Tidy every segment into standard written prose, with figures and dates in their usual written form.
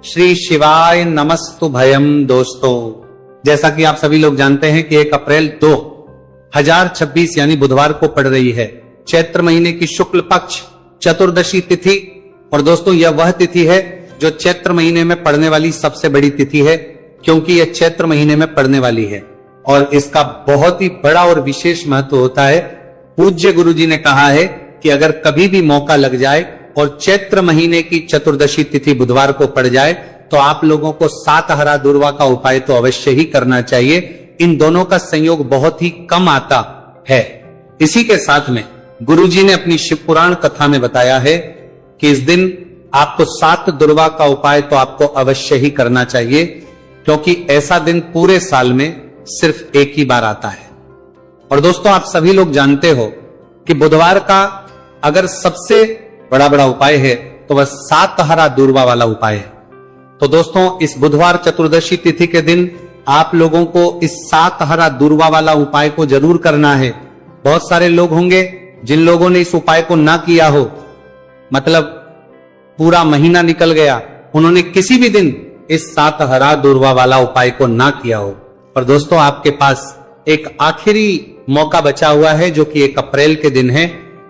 श्री शिवाय नमस्तु भयम। दोस्तों, जैसा कि आप सभी लोग जानते हैं कि 1 अप्रैल 2026 यानी बुधवार को पड़ रही है चैत्र महीने की शुक्ल पक्ष चतुर्दशी तिथि। और दोस्तों, यह वह तिथि है जो चैत्र महीने में पड़ने वाली सबसे बड़ी तिथि है, क्योंकि यह चैत्र महीने में पड़ने वाली है और इसका बहुत ही बड़ा और विशेष महत्व होता है। पूज्य गुरु जी ने कहा है कि अगर कभी भी मौका लग जाए और चैत्र महीने की चतुर्दशी तिथि बुधवार को पड़ जाए तो आप लोगों को 7 हरा दुर्वा का उपाय तो अवश्य ही करना चाहिए। इन दोनों का संयोग बहुत ही कम आता है। इसी के साथ में गुरुजी ने अपनी शिव पुराण कथा में बताया है कि इस दिन आपको 7 दुर्वा का उपाय तो आपको अवश्य ही करना चाहिए, क्योंकि ऐसा दिन पूरे साल में सिर्फ एक ही बार आता है। और दोस्तों, आप सभी लोग जानते हो कि बुधवार का अगर सबसे बड़ा उपाय है तो वह 7 हरा दुर्वा वाला उपाय है। तो दोस्तों, इस बुधवार चतुर्दशी तिथि के दिन आप लोगों को इस 7 हरा दुर्वा वाला उपाय को जरूर करना है। बहुत सारे लोग होंगे जिन लोगों ने इस उपाय को ना किया हो, मतलब पूरा महीना निकल गया, उन्होंने किसी भी दिन इस 7 हरा दुर्वा वाला उपाय को ना किया हो। पर दोस्तों, आपके पास एक आखिरी मौका बचा हुआ है जो कि 1 अप्रैल के दिन है।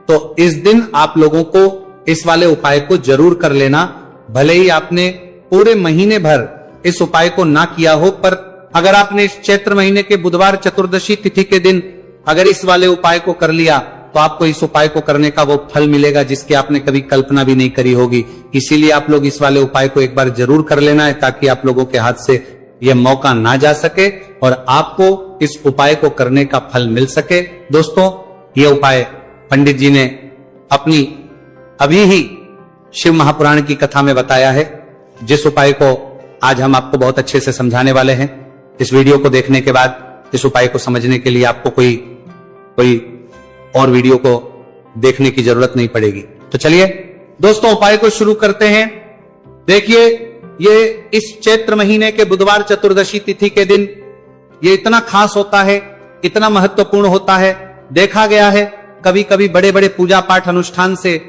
तो इस दिन आप लोगों को इस वाले उपाय को जरूर कर लेना। भले ही आपने पूरे महीने भर इस उपाय को ना किया हो, पर अगर आपने इस चैत्र महीने के बुधवार चतुर्दशी तिथि के दिन अगर इस वाले उपाय को कर लिया तो आपको इस उपाय को करने का वो फल मिलेगा जिसकी आपने कभी कल्पना भी नहीं करी होगी। इसीलिए आप लोग इस वाले उपाय को एक बार जरूर कर लेना है, ताकि आप लोगों के हाथ से यह मौका ना जा सके और आपको इस उपाय को करने का फल मिल सके। दोस्तों, यह उपाय पंडित जी ने अपनी अभी ही शिव महापुराण की कथा में बताया है, जिस उपाय को आज हम आपको बहुत अच्छे से समझाने वाले हैं। इस वीडियो को देखने के बाद इस उपाय को समझने के लिए आपको कोई और वीडियो को देखने की जरूरत नहीं पड़ेगी। तो चलिए दोस्तों, उपाय को शुरू करते हैं। देखिए, ये इस चैत्र महीने के बुधवार चतुर्दशी तिथि के दिन ये इतना खास होता है, इतना महत्वपूर्ण होता है। देखा गया है कभी कभी बड़े बड़े पूजा पाठ अनुष्ठान से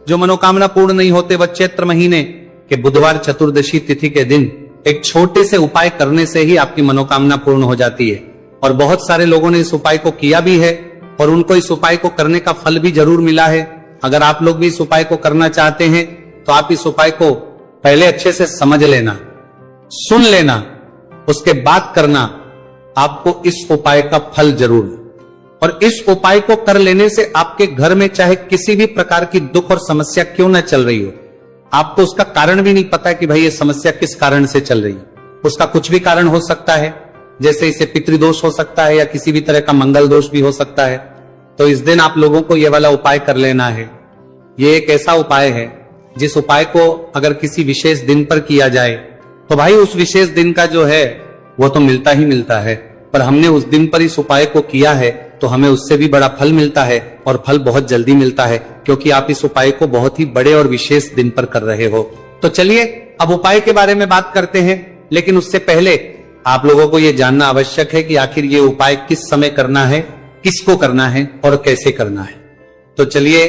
जो मनोकामना पूर्ण नहीं होते, वह चैत्र महीने के बुधवार चतुर्दशी तिथि के दिन एक छोटे से उपाय करने से ही आपकी मनोकामना पूर्ण हो जाती है। और बहुत सारे लोगों ने इस उपाय को किया भी है और उनको इस उपाय को करने का फल भी जरूर मिला है। अगर आप लोग भी इस उपाय को करना चाहते हैं तो आप इस उपाय को पहले अच्छे से समझ लेना, सुन लेना, उसके बाद करना। आपको इस उपाय का फल जरूर, और इस उपाय को कर लेने से आपके घर में चाहे किसी भी प्रकार की दुख और समस्या क्यों न चल रही हो, आपको उसका कारण भी नहीं पता है कि भाई ये समस्या किस कारण से चल रही है। उसका कुछ भी कारण हो सकता है, जैसे इसे पितृदोष हो सकता है या किसी भी तरह का मंगल दोष भी हो सकता है। तो इस दिन आप लोगों को ये वाला उपाय कर लेना है। ये एक ऐसा उपाय है जिस उपाय को अगर किसी विशेष दिन पर किया जाए तो भाई उस विशेष दिन का जो है वो तो मिलता ही मिलता है, पर हमने उस दिन पर इस उपाय को किया है तो हमें उससे भी बड़ा फल मिलता है, और फल बहुत जल्दी मिलता है, क्योंकि आप इस उपाय को बहुत ही बड़े और विशेष दिन पर कर रहे हो। तो चलिए अब उपाय के बारे में बात करते हैं, लेकिन उससे पहले आप लोगों को यह जानना आवश्यक है कि आखिर ये उपाय किस समय करना है, किसको करना है और कैसे करना है। तो चलिए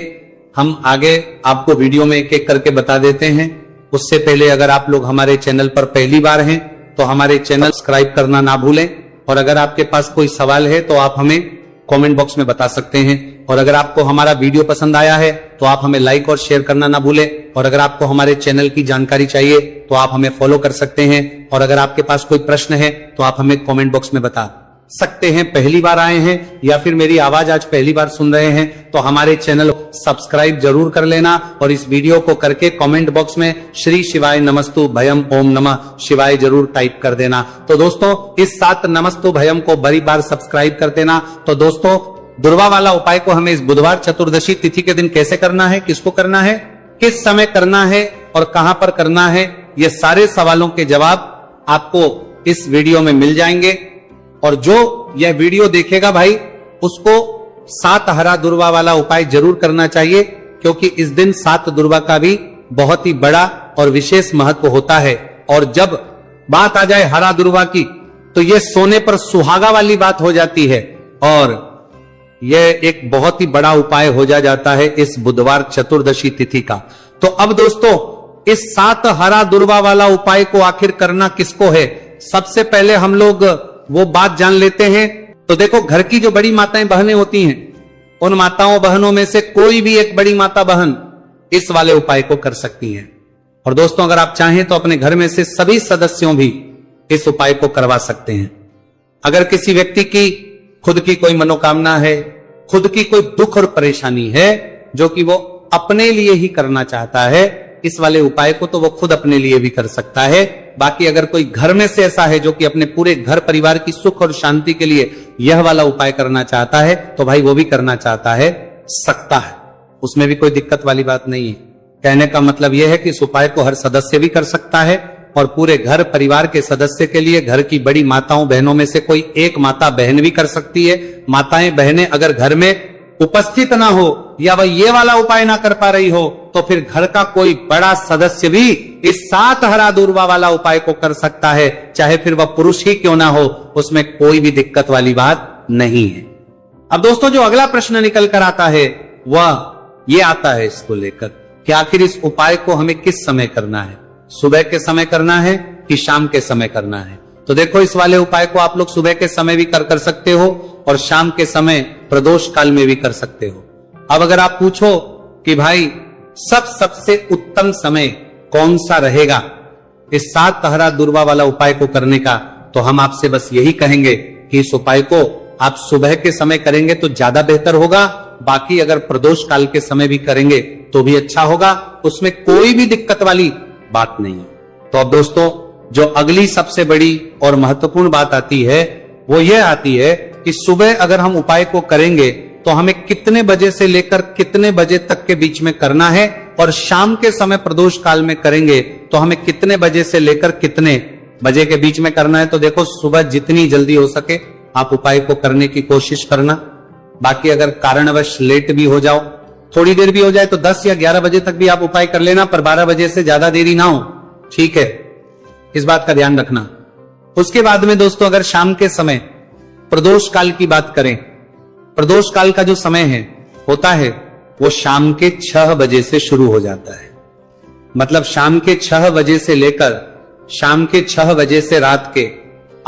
हम आगे आपको वीडियो में एक एक करके बता देते हैं। उससे पहले अगर आप लोग हमारे चैनल पर पहली बार हैं तो हमारे चैनल सब्सक्राइब करना ना भूलें, और अगर आपके पास कोई सवाल है तो आप हमें कमेंट बॉक्स में बता सकते हैं। और अगर आपको हमारा वीडियो पसंद आया है तो आप हमें लाइक और शेयर करना ना भूलें। और अगर आपको हमारे चैनल की जानकारी चाहिए तो आप हमें फॉलो कर सकते हैं। और अगर आपके पास कोई प्रश्न है तो आप हमें कमेंट बॉक्स में बता सकते हैं। पहली बार आए हैं या फिर मेरी आवाज आज पहली बार सुन रहे हैं तो हमारे चैनल सब्सक्राइब जरूर कर लेना, और इस वीडियो को करके कमेंट बॉक्स में श्री शिवाय नमस्तु भयम ओम नमः शिवाय जरूर टाइप कर देना। तो दोस्तों, इस 7 नमस्तु भयम को बड़ी बार सब्सक्राइब कर देना। तो दोस्तों, दुर्वा वाला उपाय को हमें इस बुधवार चतुर्दशी तिथि के दिन कैसे करना है, किसको करना है, किस समय करना है और कहां पर करना है, ये सारे सवालों के जवाब आपको इस वीडियो में मिल जाएंगे। और जो यह वीडियो देखेगा भाई, उसको 7 हरा दुर्वा वाला उपाय जरूर करना चाहिए, क्योंकि इस दिन 7 दुर्वा का भी बहुत ही बड़ा और विशेष महत्व होता है। और जब बात आ जाए हरा दुर्वा की तो यह सोने पर सुहागा वाली बात हो जाती है, और यह एक बहुत ही बड़ा उपाय हो जाता है इस बुधवार चतुर्दशी तिथि का। तो अब दोस्तों, इस 7 हरा दुर्वा वाला उपाय को आखिर करना किसको है? सबसे पहले हम लोग वो बात जान लेते हैं। तो देखो, घर की जो बड़ी माताएं बहनें होती हैं, उन माताओं बहनों में से कोई भी एक बड़ी माता बहन इस वाले उपाय को कर सकती हैं। और दोस्तों, अगर आप चाहें तो अपने घर में से सभी सदस्यों भी इस उपाय को करवा सकते हैं। अगर किसी व्यक्ति की खुद की कोई मनोकामना है, खुद की कोई दुख और परेशानी है जो कि वो अपने लिए ही करना चाहता है, इस वाले उपाय को तो वो खुद अपने लिए भी कर सकता है। बाकी अगर कोई घर में से ऐसा है जो कि अपने पूरे घर परिवार की सुख और शांति के लिए यह वाला उपाय करना चाहता है, तो भाई वो भी करना चाहता है, सकता है, उसमें भी कोई दिक्कत वाली बात नहीं है। कहने का मतलब यह है कि इस उपाय को हर सदस्य भी कर सकता है और पूरे घर परिवार के सदस्य के लिए घर की बड़ी माताओं बहनों में से कोई एक माता बहन भी कर सकती है। माताएं बहनें अगर घर में उपस्थित ना हो या वह ये वाला उपाय ना कर पा रही हो, तो फिर घर का कोई बड़ा सदस्य भी इस 7 हरा दुर्वा वाला उपाय को कर सकता है, चाहे फिर वह पुरुष ही क्यों ना हो, उसमें कोई भी दिक्कत वाली बात नहीं है। अब दोस्तों, जो अगला प्रश्न निकल कर आता है वह ये आता है इसको लेकर कि आखिर इस उपाय को हमें किस समय करना है? सुबह के समय करना है कि शाम के समय करना है? तो देखो, इस वाले उपाय को आप लोग सुबह के समय भी कर सकते हो और शाम के समय प्रदोष काल में भी कर सकते हो। अब अगर आप पूछो कि भाई सबसे उत्तम समय कौन सा रहेगा इस 7 हरा दुर्वा वाला उपाय को करने का, तो हम आपसे बस यही कहेंगे कि इस उपाय को आप सुबह के समय करेंगे तो ज्यादा बेहतर होगा। बाकी अगर प्रदोष काल के समय भी करेंगे तो भी अच्छा होगा, उसमें कोई भी दिक्कत वाली बात नहीं है। तो अब दोस्तों, जो अगली सबसे बड़ी और महत्वपूर्ण बात आती है वो यह आती है कि सुबह अगर हम उपाय को करेंगे तो हमें कितने बजे से लेकर कितने बजे तक के बीच में करना है, और शाम के समय प्रदोष काल में करेंगे तो हमें कितने बजे से लेकर कितने बजे के बीच में करना है। तो देखो, सुबह जितनी जल्दी हो सके आप उपाय को करने की कोशिश करना। बाकी अगर कारणवश लेट भी हो जाओ, थोड़ी देर भी हो जाए, तो 10 या 11 बजे तक भी आप उपाय कर लेना, पर 12 बजे से ज्यादा देरी ना हो, ठीक है? इस बात का ध्यान रखना। उसके बाद में दोस्तों, अगर शाम के समय प्रदोष काल की बात करें, प्रदोष काल का जो समय है होता है वो शाम के 6 बजे से शुरू हो जाता है। मतलब शाम के 6 बजे से लेकर शाम के 6 बजे से रात के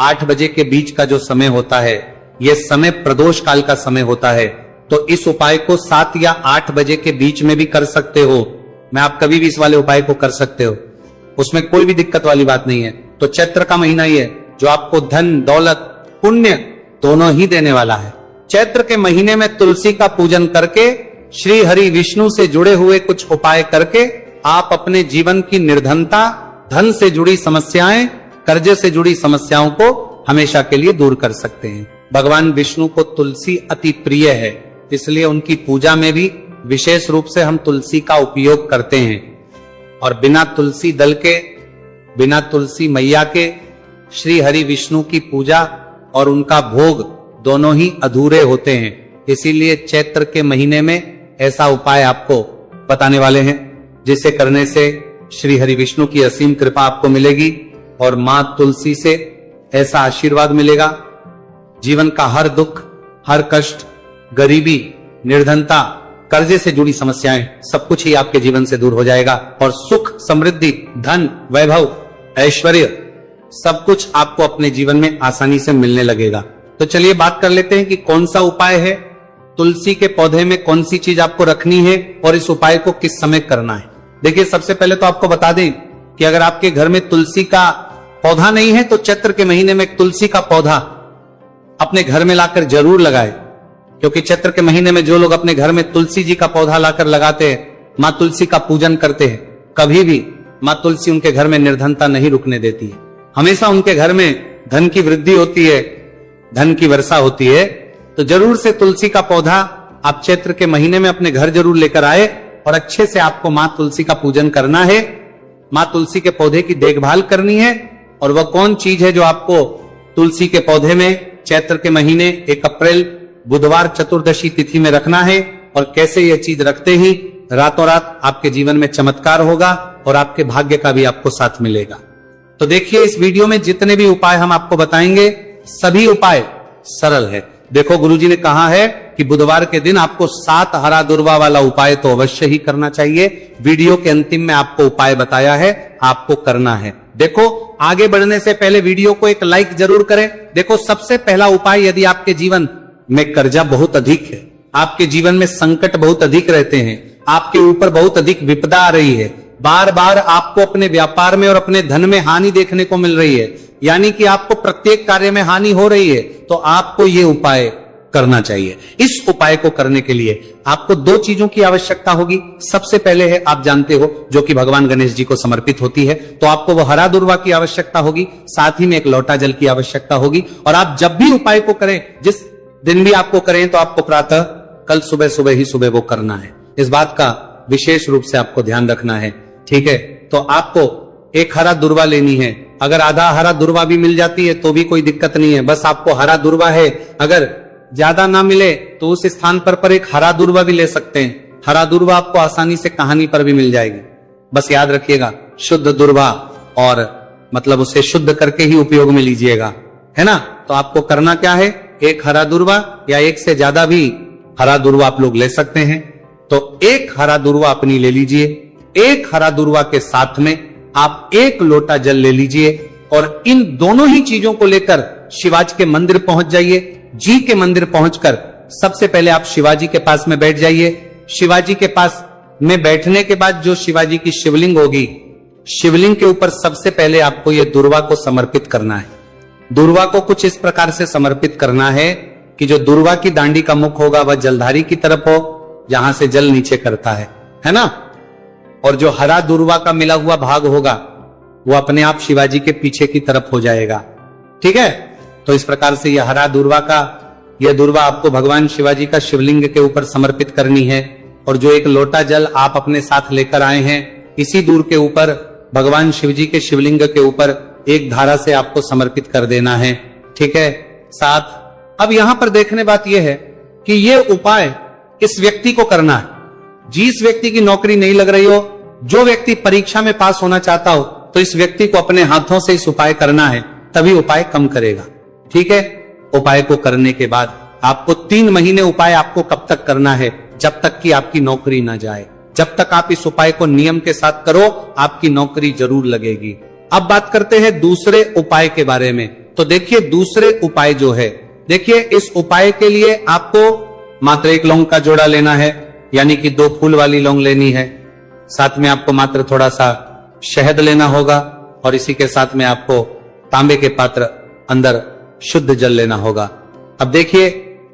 8 बजे के बीच का जो समय होता है, यह समय प्रदोष काल का समय होता है। तो इस उपाय को 7 या 8 बजे के बीच में भी कर सकते हो। मैं आप कभी भी इस वाले उपाय को कर सकते हो, उसमें कोई भी दिक्कत वाली बात नहीं है। तो चैत्र का महीना ही है जो आपको धन, दौलत, पुण्य दोनों ही देने वाला है। चैत्र के महीने में तुलसी का पूजन करके, श्री हरि विष्णु से जुड़े हुए कुछ उपाय करके आप अपने जीवन की निर्धनता, धन से जुड़ी समस्याएं, कर्जे से जुड़ी समस्याओं को हमेशा के लिए दूर कर सकते हैं। भगवान विष्णु को तुलसी अति प्रिय है, इसलिए उनकी पूजा में भी विशेष रूप से हम तुलसी का उपयोग करते हैं। और बिना तुलसी दल के, बिना तुलसी मैया के श्री हरि विष्णु की पूजा और उनका भोग दोनों ही अधूरे होते हैं। इसीलिए चैत्र के महीने में ऐसा उपाय आपको बताने वाले हैं, जिसे करने से श्री हरि विष्णु की असीम कृपा आपको मिलेगी और मां तुलसी से ऐसा आशीर्वाद मिलेगा, जीवन का हर दुख, हर कष्ट, गरीबी, निर्धनता, कर्जे से जुड़ी समस्याएं, सब कुछ ही आपके जीवन से दूर हो जाएगा और सुख, समृद्धि, धन, वैभव, ऐश्वर्य सब कुछ आपको अपने जीवन में आसानी से मिलने लगेगा। तो चलिए बात कर लेते हैं कि कौन सा उपाय है, तुलसी के पौधे में कौन सी चीज आपको रखनी है और इस उपाय को किस समय करना है। देखिए, सबसे पहले तो आपको बता दें कि अगर आपके घर में तुलसी का पौधा नहीं है तो चैत्र के महीने में एक तुलसी का पौधा अपने घर में लाकर जरूर लगाए, क्योंकि चैत्र के महीने में जो लोग अपने घर में तुलसी जी का पौधा लाकर लगाते हैं, मां तुलसी का पूजन करते हैं, कभी भी मां तुलसी उनके घर में निर्धनता नहीं रुकने देती है। हमेशा उनके घर में धन की वृद्धि होती है, धन की वर्षा होती है। तो जरूर से तुलसी का पौधा आप चैत्र के महीने में अपने घर जरूर लेकर आए और अच्छे से आपको मां तुलसी का पूजन करना है, मां तुलसी के पौधे की देखभाल करनी है। और वह कौन चीज है जो आपको तुलसी के पौधे में चैत्र के महीने 1 अप्रैल बुधवार चतुर्दशी तिथि में रखना है, और कैसे यह चीज रखते ही रातों रात आपके जीवन में चमत्कार होगा और आपके भाग्य का भी आपको साथ मिलेगा। तो देखिए, इस वीडियो में जितने भी उपाय हम आपको बताएंगे सभी उपाय सरल है। देखो, गुरुजी ने कहा है कि बुधवार के दिन आपको 7 हरा दुर्वा वाला उपाय तो अवश्य ही करना चाहिए। वीडियो के अंतिम में आपको उपाय बताया है, आपको करना है। देखो, आगे बढ़ने से पहले वीडियो को एक लाइक जरूर करें। देखो, सबसे पहला उपाय, यदि आपके जीवन में कर्जा बहुत अधिक है, आपके जीवन में संकट बहुत अधिक रहते हैं, आपके ऊपर बहुत अधिक विपदा आ रही है, बार बार आपको अपने व्यापार में और अपने धन में हानि देखने को मिल रही है, यानी कि आपको प्रत्येक कार्य में हानि हो रही है, तो आपको यह उपाय करना चाहिए। इस उपाय को करने के लिए आपको 2 चीजों की आवश्यकता होगी। सबसे पहले है, आप जानते हो, जो कि भगवान गणेश जी को समर्पित होती है, तो आपको वो हरा दुर्वा की आवश्यकता होगी, साथ ही में एक लोटा जल की आवश्यकता होगी। और आप जब भी उपाय को करें, जिस दिन भी आपको करें, तो आपको प्रातः कल सुबह ही सुबह वो करना है। इस बात का विशेष रूप से आपको ध्यान रखना है, ठीक है। तो आपको एक हरा दुर्वा लेनी है। अगर आधा हरा दुर्वा भी मिल जाती है तो भी कोई दिक्कत नहीं है, बस आपको हरा दुर्वा है। अगर ज्यादा ना मिले तो उस स्थान पर एक हरा दुर्वा भी ले सकते हैं। हरा दुर्वा आपको आसानी से कहानी पर भी मिल जाएगी। बस याद रखिएगा, शुद्ध दुर्वा, और मतलब उसे शुद्ध करके ही उपयोग में लीजिएगा, है ना। तो आपको करना क्या है, एक हरा दुर्वा या एक से ज्यादा भी हरा दुर्वा आप लोग ले सकते हैं। तो एक हरा दुर्वा अपनी ले लीजिए। एक हरा दुर्वा के साथ में आप 1 लोटा जल ले लीजिए और इन दोनों ही चीजों को लेकर शिवाजी के मंदिर पहुंच जाइए। जी के मंदिर पहुंचकर सबसे पहले आप शिवाजी के पास में बैठ जाइए। शिवाजी के पास में बैठने के बाद जो शिवाजी की शिवलिंग होगी, शिवलिंग के ऊपर सबसे पहले आपको यह दुर्वा को समर्पित करना है। दुर्वा को कुछ इस प्रकार से समर्पित करना है कि जो दुर्वा की दांडी का मुख होगा वह जलधारी की तरफ हो, जहां से जल नीचे करता है ना। और जो हरा दुर्वा का मिला हुआ भाग होगा वो अपने आप शिवाजी के पीछे की तरफ हो जाएगा, ठीक है। तो इस प्रकार से यह हरा दुर्वा का, यह दुर्वा आपको भगवान शिवाजी का शिवलिंग के ऊपर समर्पित करनी है। और जो 1 लोटा जल आप अपने साथ लेकर आए हैं, इसी दूर के ऊपर भगवान शिवजी के शिवलिंग के ऊपर एक धारा से आपको समर्पित कर देना है, ठीक है। साथ अब यहां पर देखने बात यह है कि यह उपाय इस व्यक्ति को करना है जिस व्यक्ति की नौकरी नहीं लग रही हो, जो व्यक्ति परीक्षा में पास होना चाहता हो, तो इस व्यक्ति को अपने हाथों से इस उपाय करना है, तभी उपाय कम करेगा, ठीक है। उपाय को करने के बाद आपको 3 महीने उपाय आपको कब तक करना है, जब तक कि आपकी नौकरी ना जाए। जब तक आप इस उपाय को नियम के साथ करो, आपकी नौकरी जरूर लगेगी। अब बात करते हैं दूसरे उपाय के बारे में। तो देखिए, दूसरे उपाय जो है, देखिए इस उपाय के लिए आपको मात्र 1 लौंग का जोड़ा लेना है, यानी कि 2 फूल वाली लौंग लेनी है। साथ में आपको मात्र थोड़ा सा शहद लेना होगा और इसी के साथ में आपको तांबे के पात्र अंदर शुद्ध जल लेना होगा। अब देखिए,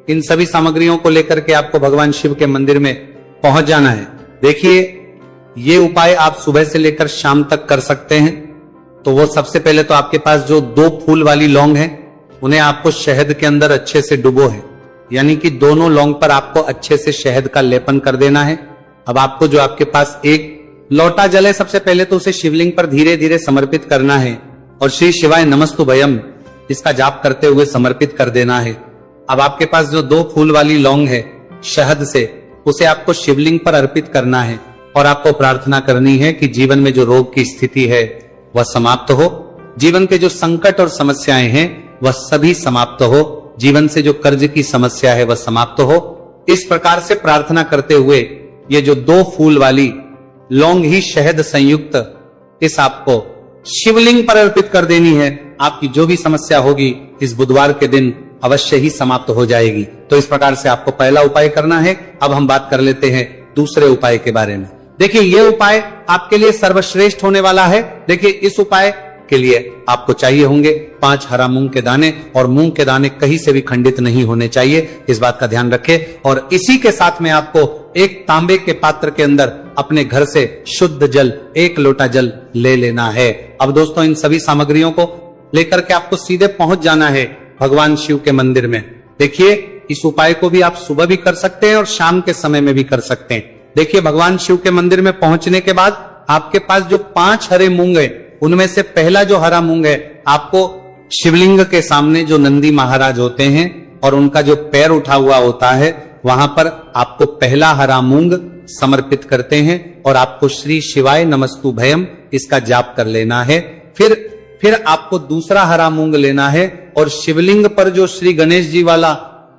इन सभी सामग्रियों को लेकर के आपको भगवान शिव के मंदिर में पहुंच जाना है। देखिए, ये उपाय आप सुबह से लेकर शाम तक कर सकते हैं। तो वो सबसे पहले तो आपके पास जो 2 फूल वाली लौंग है, उन्हें आपको शहद के अंदर अच्छे से डुबो है, यानी कि दोनों लौंग पर आपको अच्छे से शहद का लेपन कर देना है। अब आपको जो आपके पास 1 लोटा जल है, सबसे पहले तो उसे शिवलिंग पर धीरे धीरे समर्पित करना है और श्री शिवाय नमस्तुभयम इसका जाप करते हुए समर्पित कर देना है। अब आपके पास जो 2 फूल वाली लौंग है शहद से, उसे आपको शिवलिंग पर अर्पित करना है और आपको प्रार्थना करनी है कि जीवन में जो रोग की स्थिति है वह समाप्त हो, जीवन के जो संकट और समस्याएं हैं वह सभी समाप्त हो, जीवन से जो कर्ज की समस्या है वह समाप्त हो। इस प्रकार से प्रार्थना करते हुए ये जो 2 फूल वाली लौंग ही शहद संयुक्त इस आपको शिवलिंग पर अर्पित कर देनी है। आपकी जो भी समस्या होगी इस बुधवार के दिन अवश्य ही समाप्त हो जाएगी। तो इस प्रकार से आपको पहला उपाय करना है। अब हम बात कर लेते हैं दूसरे उपाय के बारे में। देखिए, यह उपाय आपके लिए सर्वश्रेष्ठ होने वाला है। देखिए, इस उपाय के लिए आपको चाहिए होंगे 5 हरा मूंग के दाने, और मूंग के दाने कहीं से भी खंडित नहीं होने चाहिए, इस बात का ध्यान रखें। और इसी के साथ में आपको एक तांबे के पात्र के अंदर अपने घर से शुद्ध जल 1 लोटा जल ले लेना है। अब दोस्तों, इन सभी सामग्रियों को लेकर के आपको सीधे पहुंच जाना है भगवान शिव के मंदिर में। देखिए, इस उपाय को भी आप सुबह भी कर सकते हैं और शाम के समय में भी कर सकते हैं। देखिए, भगवान शिव के मंदिर में पहुंचने के बाद आपके पास जो 5 हरे मूंग है, उनमें से पहला जो हरा मूंग है, आपको शिवलिंग के सामने जो नंदी महाराज होते हैं और उनका जो पैर उठा हुआ होता है, वहां पर आपको पहला हरा मूंग समर्पित करते हैं और आपको श्री शिवाय नमस्तुभयम इसका जाप कर लेना है। फिर आपको दूसरा हरा मूंग लेना है और शिवलिंग पर जो श्री गणेश जी वाला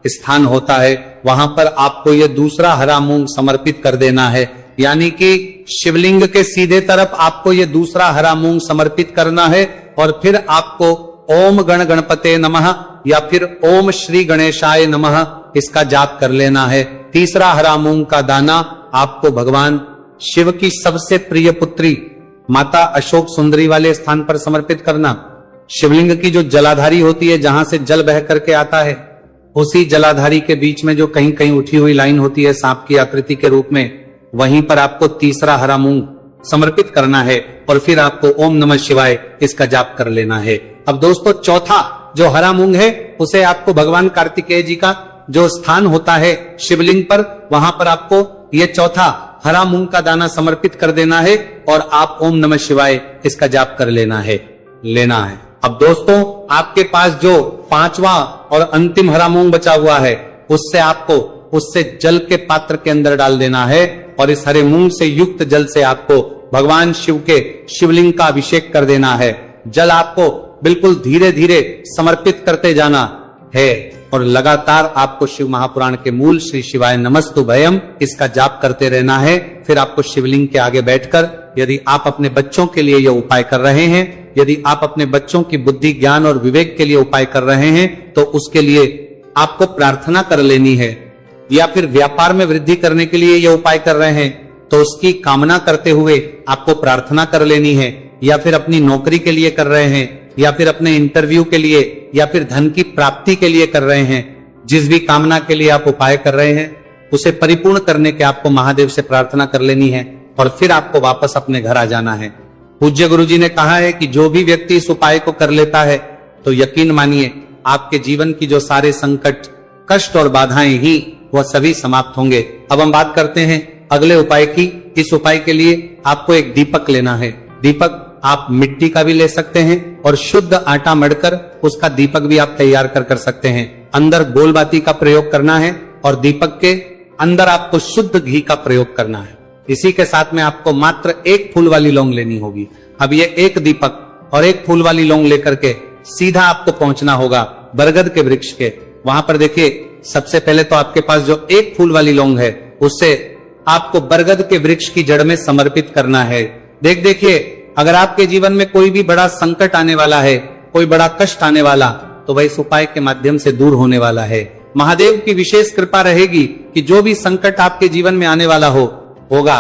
स्थान होता है वहां पर आपको ये दूसरा हरा मूंग समर्पित कर देना है। यानी कि शिवलिंग के सीधे तरफ आपको ये दूसरा हरा मूंग समर्पित करना है और फिर आपको ओम गण गणपते नमः या फिर ओम श्री गणेशाय नमः इसका जाप कर लेना है। तीसरा हरा मूंग का दाना आपको भगवान शिव की सबसे प्रिय पुत्री माता अशोक सुंदरी वाले स्थान पर समर्पित करना। शिवलिंग की जो जलाधारी होती है, जहां से जल बह करके आता है, उसी जलाधारी के बीच में जो कहीं कहीं उठी हुई लाइन होती है सांप की आकृति के रूप में, वहीं पर आपको तीसरा हरा मूंग समर्पित करना है और फिर आपको ओम नमः शिवाय इसका जाप कर लेना है। अब दोस्तों, चौथा जो हरा मूंग है उसे आपको भगवान कार्तिकेय जी का जो स्थान होता है शिवलिंग पर, वहां पर आपको ये चौथा हरा मूंग का दाना समर्पित कर देना है और आप ओम नमः शिवाय इसका जाप कर लेना है। अब दोस्तों, आपके पास जो पांचवा और अंतिम हरा मूंग बचा हुआ है, उससे जल के पात्र के अंदर डाल देना है और इस हरे मूंग से युक्त जल से आपको भगवान शिव के शिवलिंग का अभिषेक कर देना है। जल आपको बिल्कुल धीरे धीरे समर्पित करते जाना है और लगातार आपको शिव महापुराण के मूल श्री शिवाय नमस्तुभयम इसका जाप करते रहना है। फिर आपको शिवलिंग के आगे बैठकर, यदि आप अपने बच्चों के लिए यह उपाय कर रहे हैं, यदि आप अपने बच्चों की बुद्धि ज्ञान और विवेक के लिए उपाय कर रहे हैं, तो उसके लिए आपको प्रार्थना कर लेनी है। या फिर व्यापार में वृद्धि करने के लिए यह उपाय कर रहे हैं तो उसकी कामना करते हुए आपको प्रार्थना कर लेनी है। या फिर अपनी नौकरी के लिए कर रहे हैं, या फिर अपने इंटरव्यू के लिए, या फिर धन की प्राप्ति के लिए कर रहे हैं, जिस भी कामना के लिए आप उपाय कर रहे हैं उसे परिपूर्ण करने के आपको महादेव से प्रार्थना कर लेनी है और फिर आपको वापस अपने घर आ जाना है। पूज्य गुरु जी ने कहा है कि जो भी व्यक्ति इस उपाय को कर लेता है तो यकीन मानिए आपके जीवन की जो सारे संकट, कष्ट और बाधाएं ही वह सभी समाप्त होंगे। अब हम बात करते हैं अगले उपाय की। इस उपाय के लिए आपको एक दीपक लेना है। दीपक आप मिट्टी का भी ले सकते हैं और शुद्ध आटा मढ़कर उसका दीपक भी आप तैयार कर सकते हैं। अंदर गोलबाती का प्रयोग करना है और दीपक के अंदर आपको शुद्ध घी का प्रयोग करना है। इसी के साथ में आपको मात्र एक फूल वाली लौंग लेनी होगी। अब ये एक दीपक और एक फूल वाली लौंग लेकर के सीधा आपको पहुंचना होगा बरगद के वृक्ष के। वहां पर देखिए, सबसे पहले तो आपके पास जो एक फूल वाली लौंग है उससे आपको बरगद के वृक्ष की जड़ में समर्पित करना है। देखिए, अगर आपके जीवन में कोई भी बड़ा संकट आने वाला है, कोई बड़ा कष्ट आने वाला, तो वह इस उपाय के माध्यम से दूर होने वाला है। महादेव की विशेष कृपा रहेगी कि जो भी संकट आपके जीवन में आने वाला होगा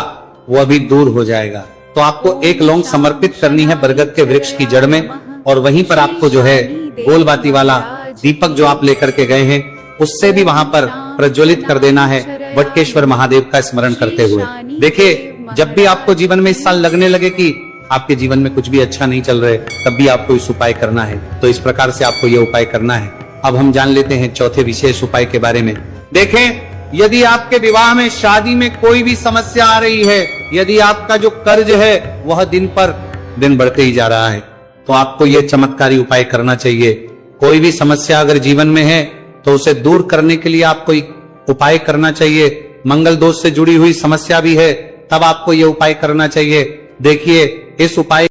वो अभी दूर हो जाएगा। तो आपको एक लौंग समर्पित करनी है बरगद के वृक्ष की जड़ में और वहीं पर आपको जो है गोलबाती वाला दीपक जो आप लेकर के गए हैं उससे भी वहां पर प्रज्वलित कर देना है वटकेश्वर महादेव का स्मरण करते हुए। देखिए, जब भी आपको जीवन में इस साल लगने लगे कि आपके जीवन में कुछ भी अच्छा नहीं चल रहे, तब भी आपको इस उपाय करना है। तो इस प्रकार से आपको ये उपाय करना है। अब हम जान लेते हैं चौथे विशेष उपाय के बारे में। देखें, यदि आपके विवाह में, शादी में कोई भी समस्या आ रही है, यदि आपका जो कर्ज है वह दिन पर दिन बढ़ते ही जा रहा है, तो आपको यह चमत्कारी उपाय करना चाहिए। कोई भी समस्या अगर जीवन में है तो उसे दूर करने के लिए आपको उपाय करना चाहिए। मंगल दोष से जुड़ी हुई समस्या भी है, तब आपको यह उपाय करना चाहिए। देखिए, इस उपाय